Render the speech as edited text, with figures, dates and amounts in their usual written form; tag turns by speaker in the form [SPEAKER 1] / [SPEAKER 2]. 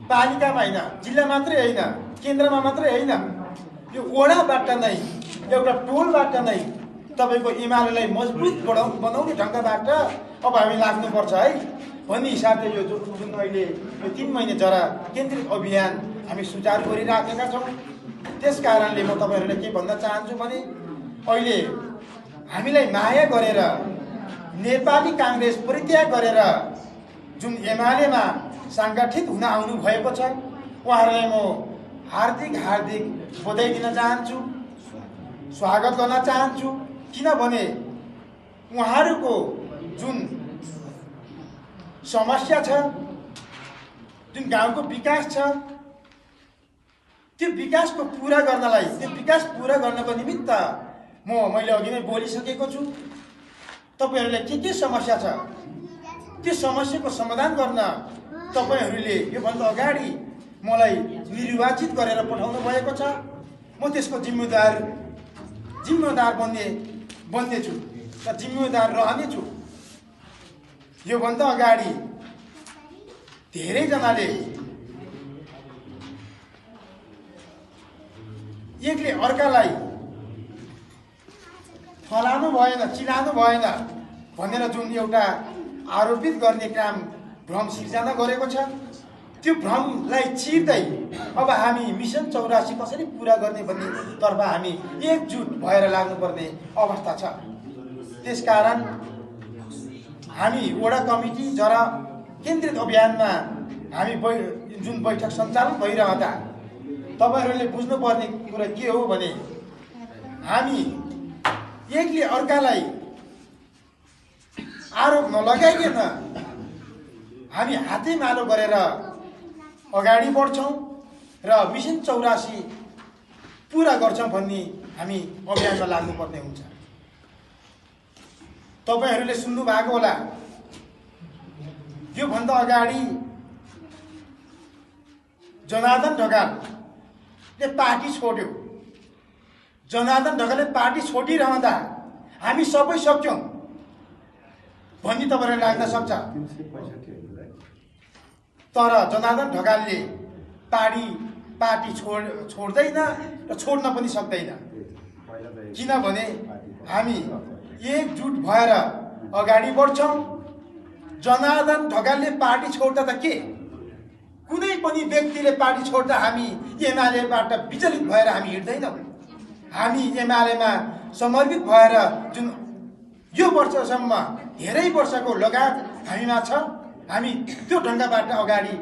[SPEAKER 1] पालिकामा हैन, जिल्ला मात्रै हैन, केन्द्रमा मात्रै हैन, यो वडाबाट नै एउटा टोलबाट नै तपाईको एमालेलाई मजबुत बनाउने ढङ्गबाट अब हामी लाग्नुपर्छ है भन्ने हिसाबले यो जुन अहिले यो 3 महिना जरा केन्द्रित अभियान हामी सुचारू गरिराखेका छौँ। त्यस कारणले म तपाईहरुलाई के भन्न चाहन्छु भने अहिले हामीलाई माया गरेर नेपाली कांग्रेस परित्याग गरेर जुन एमालेमा संगठित हुन आउनु भएको छ उहाँहरूलाई म हार्दिक बधाई दिन चाहन्छु, स्वागत गर्न चाहन्छु। किनभने उहाँहरूको जुन समस्या छ, जुन गाउँको विकास छ, त्यो विकासको पूरा गर्नलाई, त्यो विकास पूरा गर्नको निमित्त मैले अघि नै बोलिसकेको छु। तपाईहरुलाई के समस्या छ त्यो समस्याको समाधान गर्न तपाईहरुले यो भन्दा अगाडि मलाई निर्वाचित गरेर पठाउनु भएको छ। म त्यसको जिम्मेदार बन्ने छु र जिम्मेदार रहने छु। यो भन्दा अगाडि धेरै जनाले एकले अर्कालाई फलानु भएन, चिनानु भएन भनेर जुन एउटा आरोपित गर्ने काम भ्रम सिर्जना गरेको छ, त्यो भ्रमलाई चिर्दै अब हामी मिशन 84 कसरी पूरा गर्ने भन्ने तर्फ हामी एकजुट भएर लाग्नुपर्ने अवस्था छ। त्यसकारण हामी वडा कमिटी जरा केन्द्रित अभियानमा हामी जुन बैठक सञ्चालन भइरहँदा तपाईहरुले बुझ्नुपर्ने कुरा के हो भने हामी एकले अर्कालाई आरोप नलगाइकन हामी हातेमालो गरेर अगाडि बढ्छौं र मिशन 84 पूरा गर्छौं भन्ने हामी अभियानमा लाग्नुपर्ने हुन्छ। तपाईहरुले सुन्नु भएको होला, यो भन्दा अगाडि जनार्दन ढकालले पार्टी छोड्यो। जनार्दन ढकालले पार्टी छोडिरहँदा हामी सबै सक्यौं भन्ने तपाईहरुलाई लाग्न सक्छ। तर जनार्दन ढकालले पार्टी छोड्दैन र छोड्न पनि सक्दैन। किनभने हामी एकजुट भएर अगाडि बढ्छौं। जनार्दन ढकालले पार्टी छोड्दा त के, कुनै पनि व्यक्तिले पार्टी छोड्दा हामी एमालेबाट विचलित भएर हामी हिँड्दैनौं। हामी एमालेमा समर्पित भएर जुन यो वर्षसम्म धेरै वर्षको लगात हामीमा छ, हामी त्यो ढङ्गबाट अगाडि